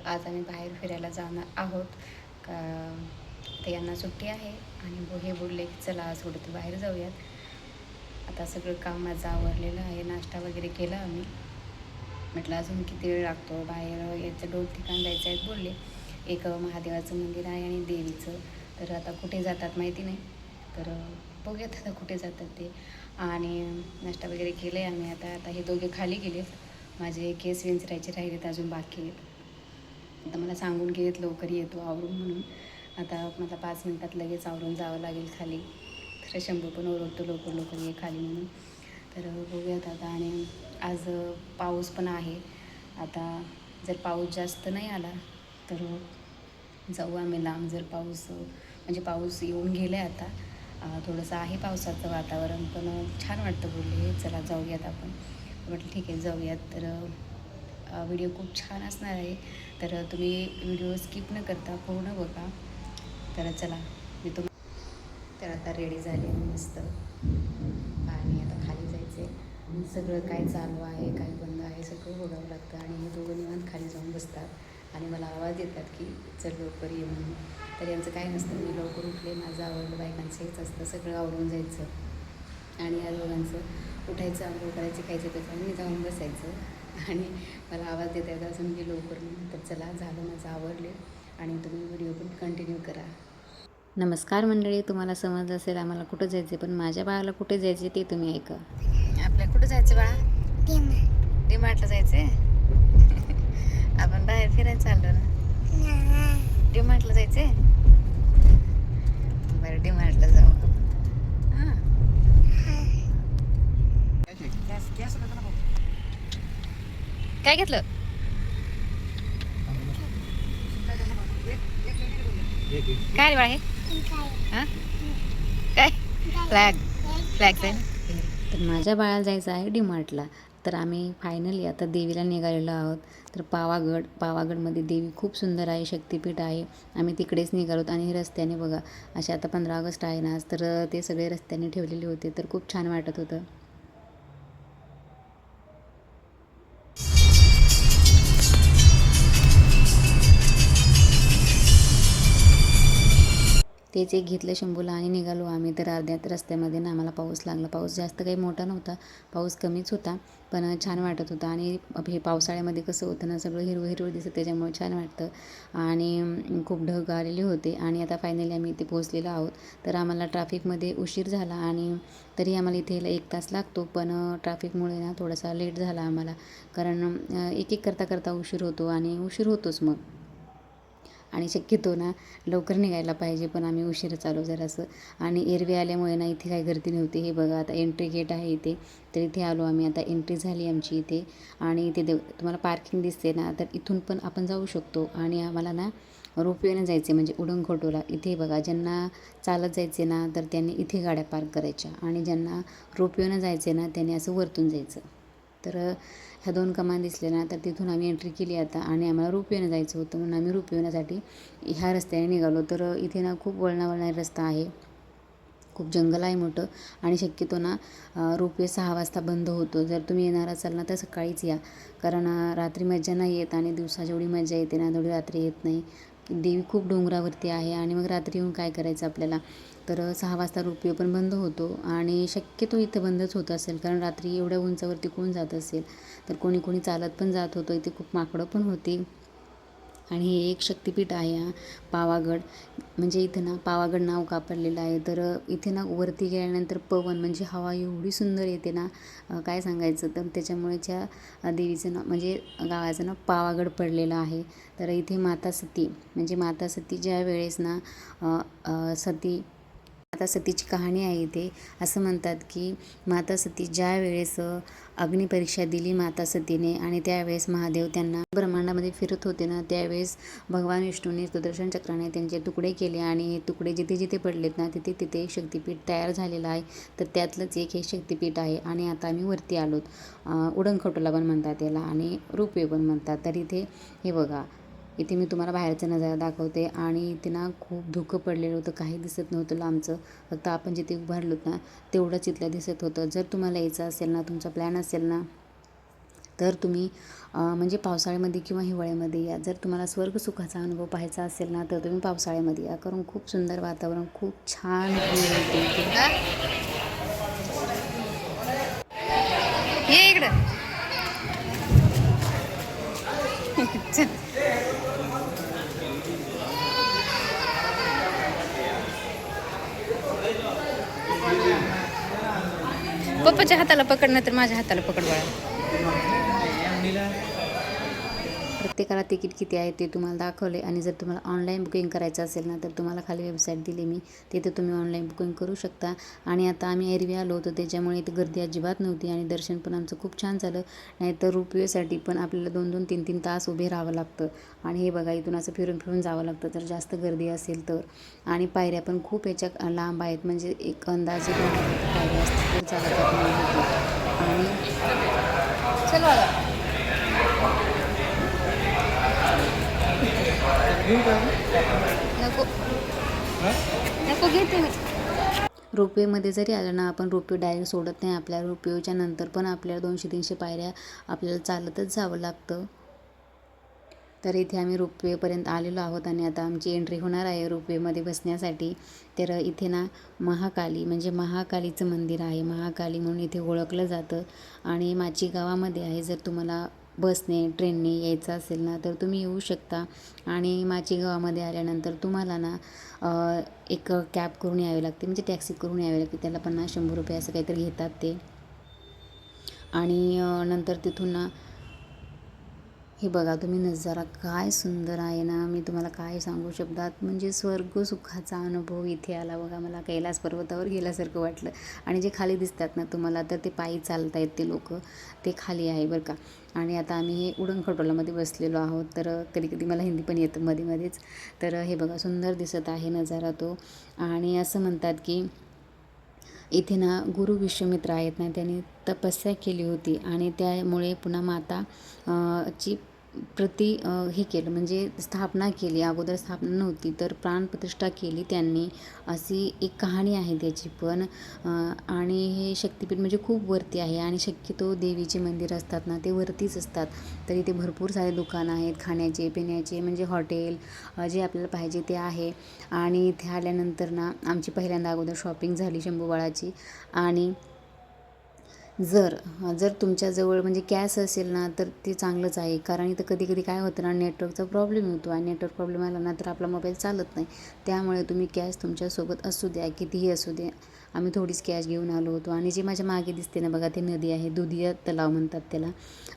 आज आम्ही बाहेर फिरायला जाणार आहोत का तर यांना सुट्टी आहे आणि हे बोलले की चला आज कुठं बाहेर जाऊयात. आता सगळं काम माझं आवरलेलं आहे, नाश्ता वगैरे केला आम्ही. म्हटलं अजून किती वेळ लागतो, बाहेर याचं 2 ठिकाण जायचं आहेत बोलले. एक महादेवाचं मंदिर आहे आणि देवीचं. तर आता कुठे जातात माहिती नाही, तर बघूयात आता कुठे जातात ते. आणि नाश्ता वगैरे केलं आहे आम्ही. आता हे दोघे खाली गेलेत, माझे केस विंचरायचे राहिलेत अजून बाकी आहेत. आता मला सांगून गेलेत लवकर येतो आवरून म्हणून. आता मला 5 मिनटात लगेच आवरून जावं लागेल खाली. तर शंभू पण ओरडतो लवकर लवकर ये खाली म्हणून. तर बघूयात आता. आणि आज पाऊस पण आहे. आता जर पाऊस जास्त नाही आला तर जाऊ आम्ही लांब. जर पाऊस म्हणजे पाऊस येऊन गेले आता, थोडंसं आहे पावसाचं वातावरण, पण छान वाटतं बोलले चला जाऊयात आपण. म्हटलं ठीक आहे जाऊयात. तर व्हिडिओ खूप छान असणार आहे, तर तुम्ही व्हिडिओ स्किप न करता पूर्ण बघा. तर चला मी तर आता रेडी झाले मस्त आणि आता खाली जायचं आहे. सगळं काय चालू आहे काय बंद आहे सगळं बघावं लागतं. आणि हे दोघं निवांत खाली जाऊन बसतात आणि मला आवाज देतात की चल लवकर ये म्हणून. तर यांचं काय नसतं, मी लवकर उठले, माझं आवडलं, बायकांचं हेच असतं सगळं आवडून जायचं. आणि या दोघांचं उठायचं, आंघोळ करायचं, खायचं त्याचं मी जाऊन बसायचं. आणि मला आवाज देता येतात असं मी लवकर म्हणून. तर चला झालं माझं आवडले आणि तुम्ही व्हिडिओ पण कंटिन्यू करा. नमस्कार मंडळी, तुम्हाला समजलं असेल आम्हाला कुठं जायचं, पण माझ्या बाळाला कुठे जायचे ते तुम्ही ऐका. आपल्या कुठं जायचं बाळा? डीमार्टला जायचं आहे. आपण बाहेर फिरायला चाललो ना. डीमार्टला जायचं आहे. बरं डीमार्टला जाऊ. हां काय घेतलं? काय रे बाळा हे? हां काय फ्लॅग आहे. तर माझ्या बाळाला जायचं आहे डीमार्टला. तर आम्ही फायनली आता देवीला निघालेलो आहोत. तर पावागडमध्ये देवी खूप सुंदर आहे, शक्तिपीठ आहे. आम्ही तिकडेच निघालोत. आणि हे रस्त्याने बघा, असे आता 15 ऑगस्ट आहे ना आज, तर ते सगळे रस्त्याने ठेवलेले होते, तर खूप छान वाटत होतं. तेच एक घेतलं शंभूला आणि निघालो आम्ही. तर अर्ध्यात रस्त्यामध्ये ना आम्हाला पाऊस लागला. पाऊस जास्त काही मोठा नव्हता, पाऊस कमीच होता, पण छान वाटत होता. आणि हे पावसाळ्यामध्ये कसं होतं ना, सगळं हिरवं हिरवं दिसतं, त्याच्यामुळे छान वाटतं. आणि खूप ढग आलेले होते. आणि आता फायनली आम्ही इथे पोहोचलेलो आहोत. तर आम्हाला ट्रॅफिकमध्ये उशीर झाला आणि तरी आम्हाला इथे यायला 1 तास लागतो, पण ट्रॅफिकमुळे ना थोडासा लेट झाला आम्हाला. कारण एक एक करता उशीर होतो आणि उशीर होतोच मग. आणि शक्यतो ना लवकर निघायला पाहिजे, पण आम्ही उशिराच आलो जरासं. आणि एरवी आल्यामुळे ना इथे काही गर्दी नव्हती. हे बघा आता एंट्री गेट आहे इथे, तर इथे आलो आम्ही. आता एंट्री झाली आमची इथे. आणि इथे तुम्हाला पार्किंग दिसते ना, तर इथून पण आपण जाऊ शकतो. आणि आम्हाला ना रोपवेनं जायचे म्हणजे उडंखोटोला. इथे बघा, ज्यांना चालत जायचे ना तर त्यांनी इथे गाड्या पार्क करायच्या, आणि ज्यांना रोपवेनं जायचे ना त्यांनी असं वरतून जायचं. तर ह्या 2 कमान दिसल्या ना, तर तिथून आम्ही एंट्री केली आता. आणि आम्हाला रोपवेनं जायचं होतं, म्हणून आम्ही रोपवेण्यासाठी ह्या रस्त्याने निघालो. तर इथे ना खूप वळणावळणारा रस्ता आहे, खूप जंगल आहे मोठं. आणि शक्यतो ना रोपवे 6 वाजता बंद होतो. जर तुम्ही येणार असाल ना तर सकाळीच या, कारण रात्री मजा नाही येत. आणि दिवसा जेवढी मजा येते ना तेवढी रात्री येत नाही. देवी खूप डोंगरावरती आहे, आणि मग रात्री येऊन काय करायचं आपल्याला. तर 6 वाजता रोपवे पण बंद होतो. आणि शक्यतो इथं बंदच होत असेल, कारण रात्री एवढ्या उंचावरती कोण जात असेल. तर कोणी चालत पण जात होतं. इथे खूप माकडं पण होती. आणि हे एक शक्तिपीठ आहे पावागड. म्हणजे इथं ना पावागड नाव का पडलेलं आहे. तर इथे ना वरती गेल्यानंतर पवन म्हणजे हवा एवढी सुंदर येते ना, काय सांगायचं. तर त्याच्यामुळे त्या देवीचं ना म्हणजे गावाचं ना पावागड पडलेलं आहे. तर इथे माता सती म्हणजे माता सती ज्या वेळेस ना माता सतीची कहाणी आहे इथे. असं म्हणतात की माता सती ज्या वेळेस अग्निपरीक्षा दिली माता सतीने, आणि त्यावेळेस महादेव त्यांना ब्रह्मांडामध्ये फिरत होते ना, त्यावेळेस भगवान विष्णूने सुदर्शन चक्राने त्यांचे तुकडे केले. आणि हे तुकडे जिथे जिथे पडलेत ना तिथे तिथे शक्तिपीठ तयार झालेलं आहे. तर त्यातलंच एक हे शक्तिपीठ आहे. आणि आता आम्ही वरती आलोत. उडंखटोला पण म्हणतात याला, आणि रोपवे पण म्हणतात. तर इथे हे बघा, इथे मी तुम्हाला बाहेरचा नजारा दाखवते. आणि इथे ना खूप धुकं पडलेलं होतं, काही दिसत नव्हतं लांबचं. फक्त आपण जिथे उभारलोत ना तेवढंच इथलं दिसत होतं. जर तुम्हाला यायचं असेल ना, तुमचा प्लॅन असेल ना, तर तुम्ही म्हणजे पावसाळ्यामध्ये किंवा हिवाळ्यामध्ये या. जर तुम्हाला स्वर्ग सुखाचा अनुभव पाहायचा असेल ना तर तुम्ही पावसाळ्यामध्ये या, कारण खूप सुंदर वातावरण, खूप छान हे इकडं पप्पाच्या हाताला पकड तर माझ्या हाताला पकड बाळा. प्रत्येकाला तिकीट किती आहे ते तुम्हाला दाखवले. आणि जर तुम्हाला ऑनलाईन बुकिंग करायचं असेल ना तर तुम्हाला खाली वेबसाईट दिली मी, तिथे तुम्ही ऑनलाईन बुकिंग करू शकता. आणि आता आम्ही एरवी आलो होतो त्याच्यामुळे इथे गर्दी अजिबात नव्हती आणि दर्शन पण आमचं खूप छान झालं. नाहीतर रोपवेसाठी पण आपल्याला 2-2, 3-3 तास उभे राहावं लागतं. आणि हे बघा इथून असं फिरून फिरून जावं लागतं जर जास्त गर्दी असेल तर. आणि पायऱ्या पण खूप याच्या लांब आहेत, म्हणजे एक अंदाजे 2 पायऱ्या असतील तर चालतात आणि चला नको नको घेते मी. रोपवेमध्ये जरी आलं ना आपण, रोपवे डायरेक्ट सोडत नाही आपल्या. रोपवेच्या नंतर पण आपल्याला 200-300 पायऱ्या आपल्याला चालतच जावं लागतं. तर इथे आम्ही रोपवेपर्यंत आलेलो आहोत आणि आता आमची एंट्री होणार आहे रोपवेमध्ये बसण्यासाठी. तर इथे ना महाकाली म्हणजे महाकालीचं मंदिर आहे, महाकाली म्हणून इथे ओळखलं जातं. आणि माची गावामध्ये आहे. जर तुम्हाला बसने ट्रेनने यायचं असेल ना तर तुम्ही येऊ शकता. आणि माची गावामध्ये आल्यानंतर तुम्हाला ना एक कॅब करून यावे लागते, म्हणजे टॅक्सी करून यावे लागते. त्याला 50-100 रुपये असं काहीतरी घेतात ते. आणि नंतर तिथून ना हे बघा तुम्ही नजारा काय सुंदर आहे ना, मी तुम्हाला काय सांगू शब्दात. म्हणजे स्वर्ग सुखाचा अनुभव इथे आला बघा. मला कैलास पर्वतावर गेल्यासारखं वाटलं. आणि जे खाली दिसतात ना तुम्हाला तर ते पायी चालत आहेत ते लोक, ते खाली आहे बरं का. आणि आता आम्ही हे उडण खटोलामध्ये बसलेलो आहोत. तर कधी कधी मला हिंदी पण येतं मध्ये मध्येच. तर हे बघा सुंदर दिसत आहे नजारा तो. आणि असं म्हणतात की इथे ना गुरु विश्वामित्र आहेत ना, त्यांनी तपस्या केली होती आणि त्यामुळे पुन्हा माता ची हे केलं, म्हणजे स्थापना केली. अगोदर स्थापना नव्हती तर प्राणप्रतिष्ठा केली त्यांनी, अशी एक कहाणी आहे त्याची पण. आणि हे शक्तिपीठ म्हणजे खूप वरती आहे आणि शक्यतो देवीचे मंदिर असतात ना ते वरतीच असतात. तर इथे भरपूर सारे दुकानं आहेत खाण्याचे पिण्याचे, म्हणजे हॉटेल जे आपल्याला पाहिजे ते आहे. आणि इथे आल्यानंतर ना आमची पहिल्यांदा अगोदर शॉपिंग झाली शंभूबाळाची. आणि जर तुमच्याजवळ म्हणजे कॅश असेल ना तर ते चांगलंच आहे, कारण इथं कधी कधी काय होतं ना नेटवर्कचा प्रॉब्लेम होतो आणि नेटवर्क प्रॉब्लेम आला ना तर आपला मोबाईल चालत नाही. त्यामुळे तुम्ही कॅश तुमच्यासोबत असू द्या, कितीही असू द्या. आम्ही थोडीच कॅश घेऊन आलो होतो. आणि जे माझ्या मागे दिसते ना बघा ते नदी आहे, दुधिया तलाव म्हणतात त्याला.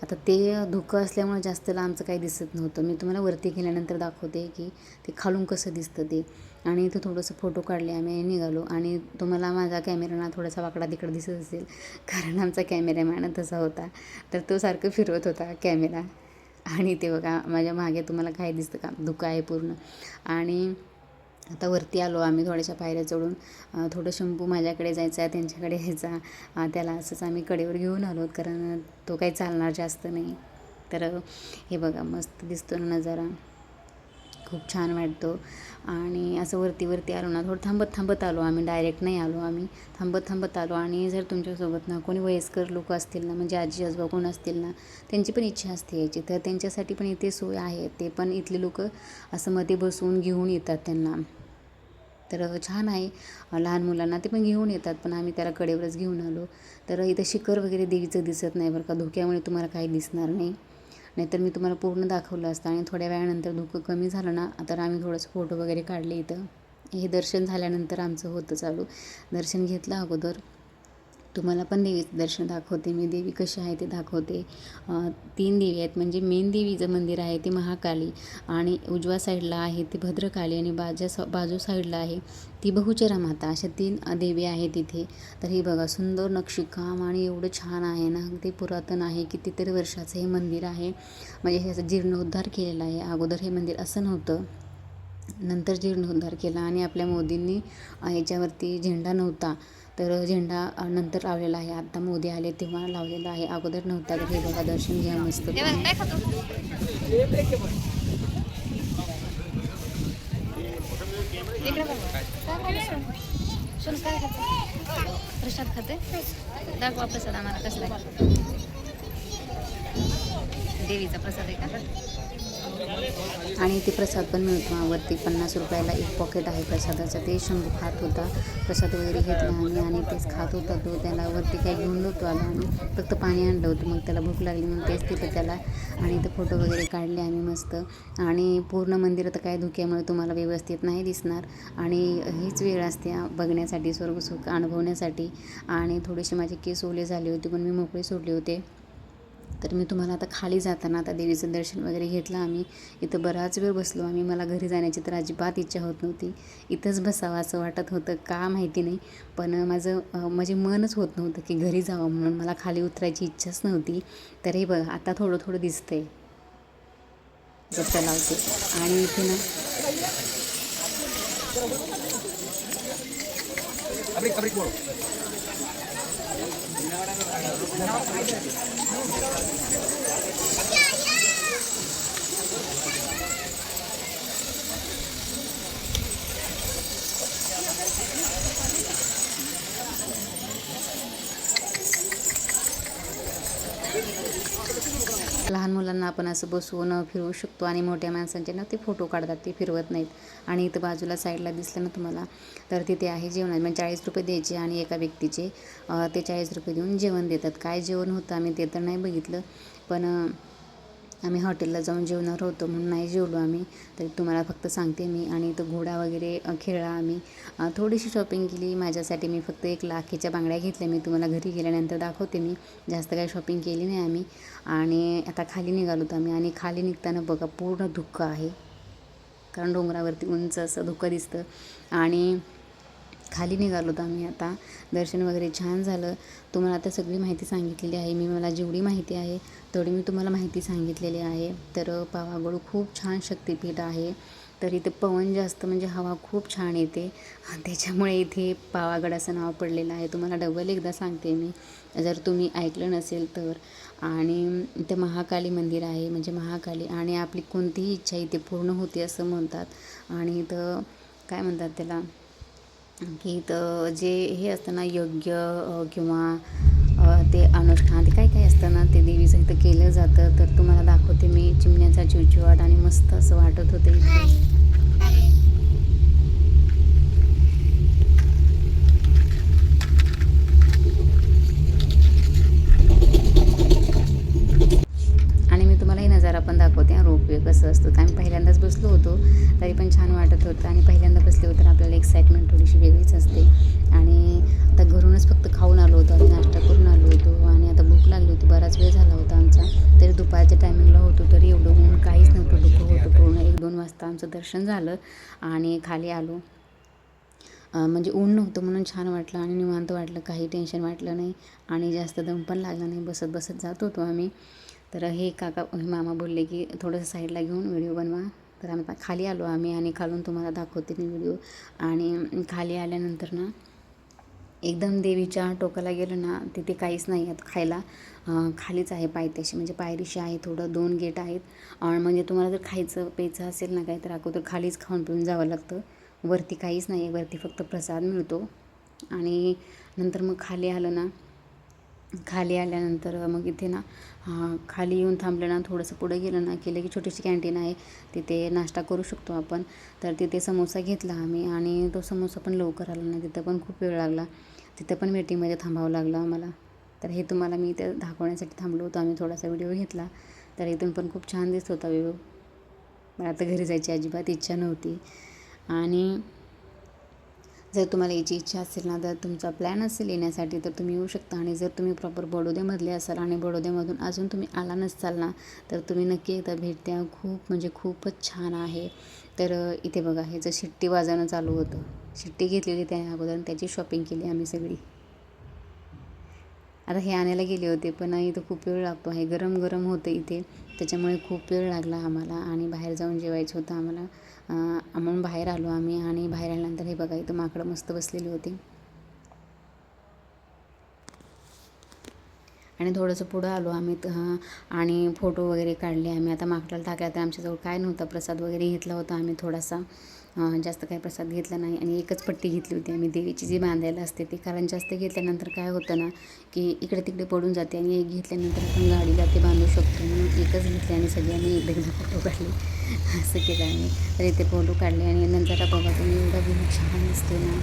आता ते धुकं असल्यामुळे जास्त लांबचं काही दिसत नव्हतं. मी तुम्हाला वरती गेल्यानंतर दाखवते की ते खालून कसं दिसतं ते. आणि इथं थोडंसं फोटो काढले आम्ही, निघालो. आणि तुम्हाला माझा कॅमेरा ना थोडासा वाकडा तिकडं दिसत असेल, कारण आमचा कॅमेरामॅन तसा होता, तर तो सारखं फिरवत होता कॅमेरा. आणि ते बघा माझ्या मागे तुम्हाला काय दिसतं का, धुकं आहे पूर्ण. आणि आता वरती आलो आम्ही थोड्याशा पायऱ्या चढून. थोडं शंभू माझ्याकडे जायचा आहे त्यांच्याकडे यायचा, त्याला असंच आम्ही कडेवर घेऊन आलो, कारण तो काही चालणार जास्त नाही. तर हे बघा मस्त दिसतो ना नजारा, खूप छान वाटतो. आणि असं वरती आलो ना, थोडं थांबत आलो आम्ही, डायरेक्ट नाही आलो आम्ही, थांबत आलो. आणि जर तुमच्यासोबत ना कोणी वयस्कर लोक असतील ना, म्हणजे आजी आजोबा कोण असतील ना, त्यांची पण इच्छा असते यायची, तर त्यांच्यासाठी पण इथे सोय आहे. ते पण इथले लोक असं मध्ये बसवून घेऊन येतात त्यांना. तर छान आहे. लहान मुलांना ते पण घेऊन येतात, पण आम्ही त्याला कडेवरच घेऊन आलो. तर इथं शिखर वगैरे देवीचं दिसत नाही बरं का, धुक्यामुळे तुम्हाला काही दिसणार नाही. नाहीतर मी तुम्हाला पूर्ण दाखवलं असतं. आणि थोड्या वेळानंतर धुकं कमी झालं ना तर आम्ही थोडंसं फोटो वगैरे काढले इथं. हे दर्शन झाल्यानंतर आमचं होतं चालू. दर्शन घेतलं अगोदर. तुम्हाला पण देवीचं दर्शन दाखवते मी, देवी कशी आहे ते दाखवते. 3 देवी आहेत, म्हणजे मेन देवीचं मंदिर आहे ते महाकाली, आणि उजव्या साईडला आहे ती भद्रकाली, आणि बाजू साईडला आहे ती बहुचरा माता. अशा 3 देवी आहेत तिथे. तर हे बघा सुंदर नक्षीकाम आणि एवढं छान आहे ना, ते पुरातन आहे, कितीतरी वर्षाचं हे मंदिर आहे. म्हणजे ह्याचा जीर्णोद्धार केलेला आहे. अगोदर हे मंदिर असं नव्हतं, नंतर जीर्णोद्धार केला. आणि आपल्या मोदींनी ह्याच्यावरती झेंडा नव्हता, तर झेंडा नंतर लावलेला आहे. आता मोदी आले तेव्हा लावलेला आहे, अगोदर नव्हता. तर हे बघा दर्शन घ्या मस्त. प्रसाद खाते दाखवा, प्रसाद आम्हाला कसला. देवीचा प्रसाद आहे का? आणि ते प्रसाद पण मिळतो वरती 50 रुपयाला एक पॉकेट आहे प्रसादाचं. ते शंभू खात होता, प्रसाद वगैरे घेतला आम्ही आणि तेच खात होता तो. त्याला वरती काही घेऊन नव्हतो आलो आम्ही, फक्त पाणी आणलं होतं. मग त्याला भूक लागली म्हणून तेच तिथं त्याला आणि ते फोटो वगैरे काढले आम्ही मस्त. आणि पूर्ण मंदिर तर काय धुक्यामुळे तुम्हाला व्यवस्थित नाही दिसणार आणि हीच वेळ असते बघण्यासाठी, स्वर्गसुख अनुभवण्यासाठी. आणि थोडेसे माझे केस ओले झाले होते पण मी मोकळे सोडले होते. तर मी तुम्हाला आता खाली जाताना आता देवीचं दर्शन वगैरे घेतलं आम्ही. इथं बराच वेळ बसलो आम्ही. मला घरी जाण्याची तर अजिबात इच्छा होत नव्हती. इथंच बसावं असं वाटत होतं, का माहिती नाही. पण म्हणजे मनच होत नव्हतं की घरी जावं म्हणून. मला खाली उतरायची इच्छाच नव्हती. तर हे बघा आता थोडं थोडं दिसतंय लावते आणि इथे ना लहान मुलांना आपण असं बसवून फिरवू शकतो आणि मोठ्या माणसांचे ना ते फोटो काढतात, ते फिरवत नाहीत. आणि इथं बाजूला साईडला दिसलं ना तुम्हाला, तर तिथे आहे जेवण. म्हणजे 40 रुपये द्यायचे आणि एका व्यक्तीचे ते 40 रुपये देऊन जेवण देतात. काय जेवण होतं आम्ही ते तर नाही बघितलं, पण आम्ही हॉटेलला जाऊन जेवणार होतो म्हणून नाही जेवलो आम्ही. तर तुम्हाला फक्त सांगते मी. आणि इथं घोडा वगैरे खेळला आम्ही. थोडीशी शॉपिंग केली माझ्यासाठी. मी फक्त 1 लाखेच्या बांगड्या घेतल्या. मी तुम्हाला घरी गेल्यानंतर दाखवते मी. जास्त काही शॉपिंग केली नाही आम्ही. आणि आता खाली निघालो होतो आम्ही. आणि खाली निघताना बघा पूर्ण धुकं आहे, कारण डोंगरावरती उंच असं धुकं दिसतं. आणि खाली निघालो होतो आम्ही आता. दर्शन वगैरे छान झालं. तुम्हाला आता सगळी माहिती सांगितलेली आहे मी. मला जेवढी माहिती आहे तेवढी मी तुम्हाला माहिती सांगितलेली आहे. तर पावागड खूप छान शक्तिपीठ आहे. तर इथे पवन जास्त म्हणजे हवा खूप छान येते, त्याच्यामुळे इथे पावागड असं नाव पडलेलं आहे. तुम्हाला डबल एकदा सांगते मी, जर तुम्ही ऐकलं नसेल तर. आणि इथे महाकाली मंदिर आहे, म्हणजे महाकाली. आणि आपली कोणतीही इच्छा इथे पूर्ण होते असं म्हणतात. आणि इथं काय म्हणतात त्याला, की इथं जे हे असतं ना यज्ञ किंवा ते अनुष्ठान ते काय काय असतं ना, ते देवीचं इथं केलं जातं. तर तुम्हाला दाखवते मी. चिमण्याचा चिवचिवाट आणि मस्त असं वाटत होतं इथे. आणि मी तुम्हाला हे नजारा पण दाखवते रोपवे कसं असतं. आम्ही पहिल्यांदाच बसलो होतो तरी पण छान वाटत होतं. आणि पहिल्यांदा बसले होते तर आपल्याला एक्साइटमेंट थोडीशी वेगळीच असते. आणि आता घरूनच फक्त खाऊन आलो होतो आणि नाश्ता करून आलो होतो. आणि आता भूक लागली होती, बराच वेळ झाला होता आमचा. तरी दुपारच्या टायमिंगला होतो तरी एवढं ऊन काहीच नव्हतं, धुकं होतं पूर्ण. 1-2 वाजता आमचं दर्शन झालं आणि खाली आलो. म्हणजे ऊन नव्हतं म्हणून छान वाटलं आणि निवांत वाटलं, काही टेन्शन वाटलं नाही. आणि जास्त दम पण लागला नाही, बसत बसत जात होतो आम्ही. तर हे मामा बोलले की थोडंसं साईडला घेऊन व्हिडिओ बनवा. तर आम्ही खाली आलो आम्ही आणि खालून तुम्हाला दाखवते मी व्हिडिओ. आणि खाली आल्यानंतर ना एकदम देवीच्या टोकाला गेलं ना, तिथे काहीच नाही आहेत खायला. खालीच आहे पायथ्याशी, म्हणजे पायरीशी आहे. थोडं 2 गेट आहेत. म्हणजे तुम्हाला जर खायचं प्यायचं असेल ना काही, तर अगोदर खालीच खाऊन पिऊन जावं लागतं. वरती काहीच नाही आहे, वरती फक्त प्रसाद मिळतो. आणि नंतर मग खाली आलं ना, खाली आल्यानंतर मग इथे ना खाली येऊन थांबलं ना, थोडंसं पुढे गेलं ना, केलं की छोटीशी कॅन्टीन आहे, तिथे नाश्ता करू शकतो आपण. तर तिथे समोसा घेतला आम्ही आणि तो समोसा पण लवकर आला नाही, तिथं पण खूप वेळ लागला. तिथं पण वेटिंगमध्ये थांबावं लागलं आम्हाला. तर हे तुम्हाला मी इथे दाखवण्यासाठी थांबलो होतो आम्ही. थोडासा व्हिडिओ घेतला. तर इथून पण खूप छान दिसत होता व्ह्यू. मला आता घरी जायची अजिबात इच्छा नव्हती. आणि जर तुम्हाला याची इच्छा असेल ना, तर तुमचा प्लॅन असेल येण्यासाठी, तर तुम्ही येऊ शकता. आणि जर तुम्ही प्रॉपर बडोद्यामधले असाल आणि बडोद्यामधून अजून तुम्ही आला नसाल ना, तर तुम्ही नक्की एकदा भेट द्या. खूप म्हणजे खूपच छान आहे. तर इथे बघा, ह्याचं शिट्टी वाजवणं चालू होतं. शिट्टी घेतलेली त्या अगोदर, त्याची शॉपिंग केली आम्ही सगळी. आता हे आणायला गेले होते पण इथं खूप वेळ लागतो आहे, गरम गरम होतं इथे, त्याच्यामुळे खूप वेळ लागला आम्हाला. आणि बाहेर जाऊन जेवायचं होतं आम्हाला. म्हणून बाहेर आलो आम्ही. आणि बाहेर आल्यानंतर हे बघा, इथं माकडं मस्त बसलेली होती. आणि थोडंसं पुढं आलो आम्ही आणि फोटो वगैरे काढले आम्ही. आता माकडाला टाकला तर आमच्याजवळ काय नव्हता, प्रसाद वगैरे घेतला होता आम्ही थोडासा, जास्त काही प्रसाद घेतला नाही. आणि एकच पट्टी घेतली होती आम्ही देवीची जी बांधायला असते ती, कारण जास्त घेतल्यानंतर काय होतं ना की इकडे तिकडे पडून जाते, आणि एक घेतल्यानंतर आपण गाडीला ते बांधू शकतो, म्हणून एकच घेतली आणि सगळ्यांनी एकदा फोटो काढले. असं केलं आम्ही. तर इथे फोटो काढले आणि नंतर बघा तुम्ही, एवढा व्ह्यू छान असतो ना,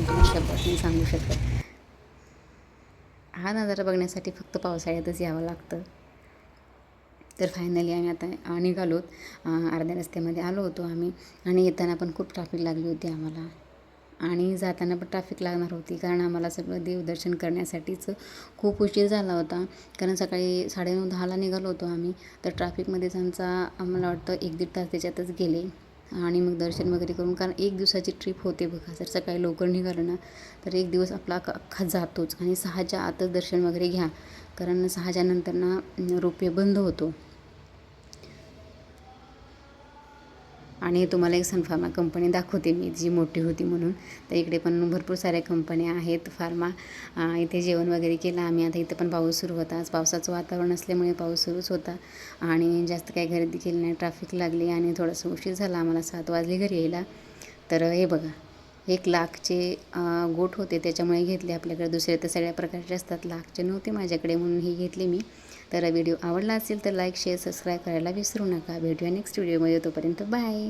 तुम्ही शब्दात नाही सांगू शकत. हा नजारा बघण्यासाठी फक्त पावसाळ्यातच यावं लागतं. तर फायनली आम्ही आता निघालोत, अर्ध्या रस्त्यामध्ये आलो होतो आम्ही. आणि येताना पण खूप ट्रॅफिक लागली होती आम्हाला, आणि जाताना पण ट्रॅफिक लागणार होती, कारण आम्हाला सगळं देवदर्शन करण्यासाठीच खूप उशीर झाला होता. कारण सकाळी 9:30-10ला निघालो होतो आम्ही, तर ट्रॅफिकमध्येच आम्हाला वाटतं 1-1.5 तास त्याच्यातच गेले. आणि मग दर्शन वगैरे करून, कारण एक दिवसाची ट्रिप होते बघा, जर सकाळी लवकर निघालं ना तर एक दिवस आपला अख्खा जातोच. आणि 6च्या आतच दर्शन वगैरे घ्या, कारण 6च्या नंतर ना रोपवे बंद होतो. आणि तुम्हाला एक सनफार्मा कंपनी दाखवते मी, जी मोठी होती म्हणून. तर इकडे पण भरपूर साऱ्या कंपन्या आहेत फार्मा. इथे जेवण वगैरे केलं आम्ही. आता इथं पण पाऊस सुरू होता, आज पावसाचं वातावरण असल्यामुळे पाऊस सुरूच होता. आणि जास्त काही खरेदी केली नाही, ट्रॅफिक लागली आणि थोडंसं उशीर झाला आम्हाला, 7 वाजले घरी यायला. तर हे बघा, 1,00,000चे गोट होते, त्याच्यामुळे घेतले. आपल्याकडे दुसरे तर सगळ्या प्रकारचे असतात, लाखचे नव्हते माझ्याकडे, म्हणून ही घेतली मी. तर व्हिडिओ आवडला असेल तर लाईक, शेअर, सबस्क्राईब करायला विसरू नका. भेटूया नेक्स्ट व्हिडिओमध्ये, तोपर्यंत बाय.